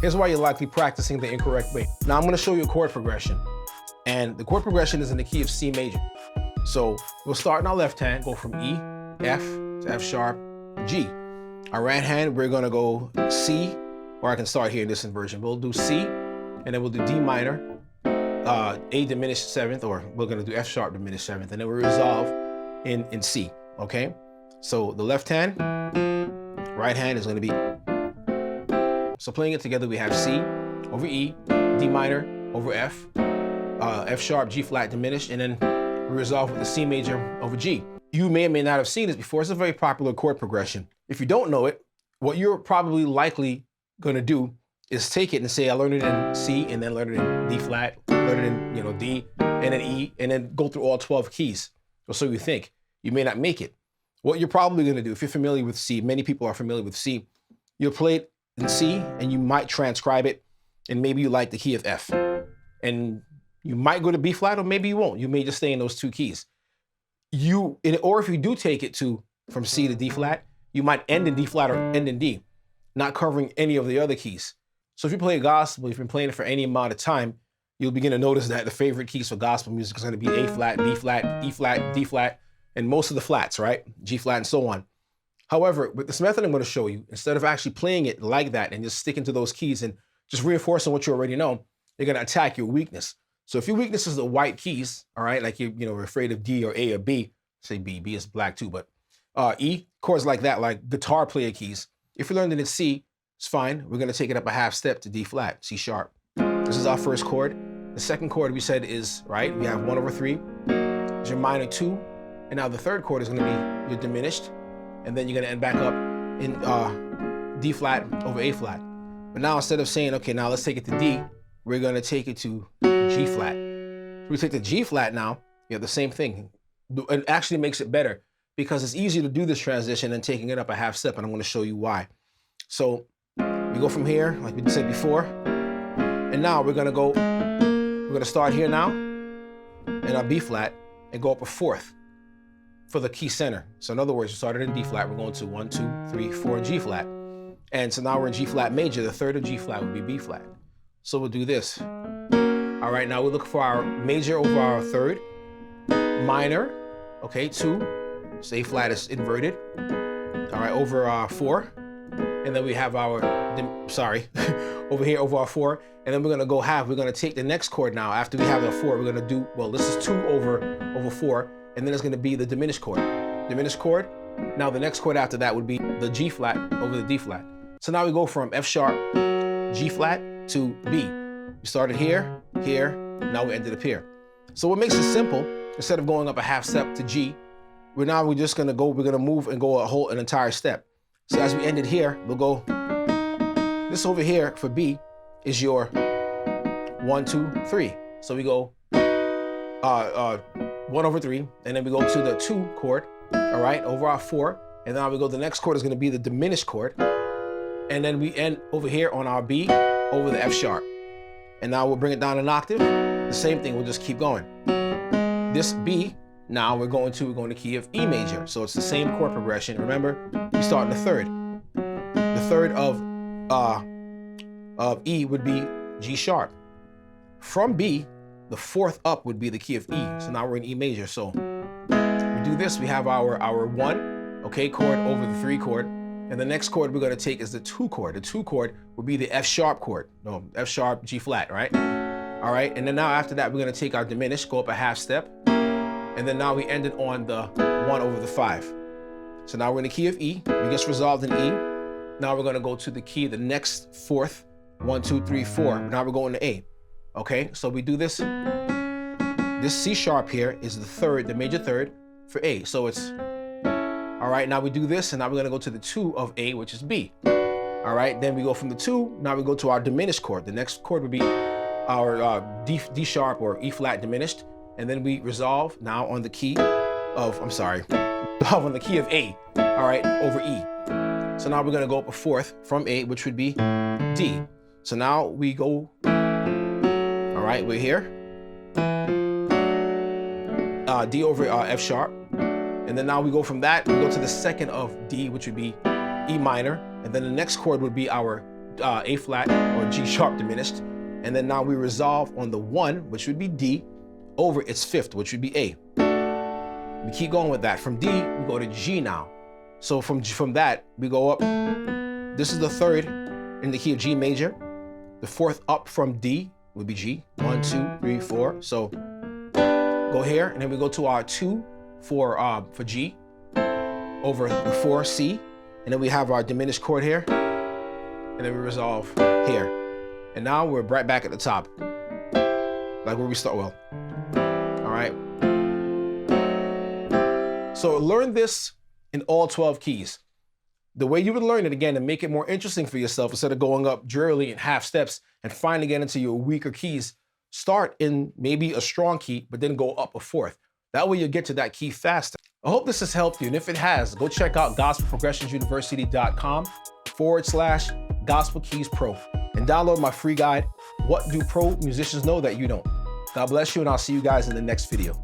Here's why you're likely practicing the incorrect way. Now I'm gonna show you a chord progression. And the chord progression is in the key of C major. So we'll start in our left hand, go from E, F to F sharp, G. Our right hand, we're gonna go C, or I can start here in this inversion. We'll do C, and then we'll do D minor, A diminished seventh, or we're gonna do F sharp diminished seventh, and then we'll resolve in C, okay? So the left hand, right hand is gonna be, so playing it together, we have C over E, D minor over F, F sharp, G flat diminished, and then we resolve with the C major over G. You may or may not have seen this before. It's a very popular chord progression. If you don't know it, what you're probably likely gonna do is take it and say, I learned it in C, and then learn it in D flat, learn it in D, and then E, and then go through all 12 keys. Or so you think. You may not make it. What you're probably gonna do, if you're familiar with C, many people are familiar with C, you'll play it in C, and you might transcribe it, and maybe you like the key of F. And you might go to B flat, or maybe you won't. You may just stay in those two keys. Or if you do take it from C to D flat, you might end in D flat or end in D, not covering any of the other keys. So if you play gospel, if you've been playing it for any amount of time, you'll begin to notice that the favorite keys for gospel music is going to be A flat, B flat, E flat, D flat, and most of the flats, right? G flat and so on. However, with this method I'm going to show you, instead of actually playing it like that and just sticking to those keys and just reinforcing what you already know, you're going to attack your weakness. So if your weakness is the white keys, all right, like you're afraid of D or A or B, say B is black too, but E, chords like that, like guitar player keys. If you learned it in C, it's fine. We're gonna take it up a half step to D flat, C sharp. This is our first chord. The second chord we said is, right, we have 1/3, is your minor 2, and now the third chord is gonna be your diminished, and then you're gonna end back up in D flat over A flat. But now instead of saying, okay, now let's take it to D, we're gonna take it to G flat. So we take the G flat now, you have the same thing. It actually makes it better because it's easier to do this transition than taking it up a half step, and I'm gonna show you why. So we go from here, like we said before, and now we're gonna start here now in our B flat and go up a fourth for the key center. So in other words, you started in D flat, we're going to 1, 2, 3, 4, G flat. And so now we're in G flat major, the third of G flat would be B flat. So we'll do this. All right, now we look for our major over our third, minor, okay, 2, so A flat is inverted, all right, over our 4, and then we have our, over here over our 4, and then we're gonna go half. We're gonna take the next chord now. After we have the 4, we're gonna do, well, this is 2 over 4, and then it's gonna be the diminished chord. Diminished chord, now the next chord after that would be the G flat over the D flat. So now we go from F sharp, G flat to B. We started here, now we ended up here. So what makes it simple, instead of going up a half step to G, we're just gonna move and go an entire step. So as we ended here, we'll go, this over here for B is your 1, 2, 3. So we go 1/3, and then we go to the 2 chord, all right, over our 4, and now we go, the next chord is gonna be the diminished chord, and then we end over here on our B over the F sharp. And now we'll bring it down an octave. The same thing, we'll just keep going. This B, now we're going to key of E major. So it's the same chord progression. Remember, we start in the third. The third of E would be G sharp. From B, the fourth up would be the key of E. So now we're in E major. So we do this, we have our 1, okay, chord over the 3 chord. And the next chord we're gonna take is the 2 chord. The 2 chord will be the F sharp chord. No, F sharp, G flat, right? All right, and then now after that, we're gonna take our diminished, go up a half step. And then now we ended on the 1 over the 5. So now we're in the key of E. We just resolved in E. Now we're gonna go to the key, the next fourth, 1, 2, 3, 4. Now we're going to A, okay? So we do this. This C sharp here is the third, the major third for A. So it's, all right, now we do this, and now we're gonna go to the 2 of A, which is B. All right, then we go from the 2, now we go to our diminished chord. The next chord would be our D sharp or E flat diminished, and then we resolve now on the key of, on the key of A, all right, over E. So now we're gonna go up a fourth from A, which would be D. So now we go, all right, we're here. D over F sharp. And then now we go from that, we go to the second of D, which would be E minor. And then the next chord would be our A flat or G sharp diminished. And then now we resolve on the 1, which would be D, over its 5th, which would be A. We keep going with that. From D, we go to G now. So from that, we go up. This is the 3rd in the key of G major. The 4th up from D would be G. 1, 2, 3, 4. So go here, and then we go to our 2 for G over the 4 C, and then we have our diminished chord here, and then we resolve here. And now we're right back at the top, like where we start. Well, all right. So learn this in all 12 keys. The way you would learn it, again, to make it more interesting for yourself, instead of going up drearily in half steps and finally get into your weaker keys, start in maybe a strong key, but then go up a 4th. That way you'll get to that key faster. I hope this has helped you. And if it has, go check out gospelprogressionsuniversity.com/Gospel Keys Pro and download my free guide, What Do Pro Musicians Know That You Don't? God bless you, and I'll see you guys in the next video.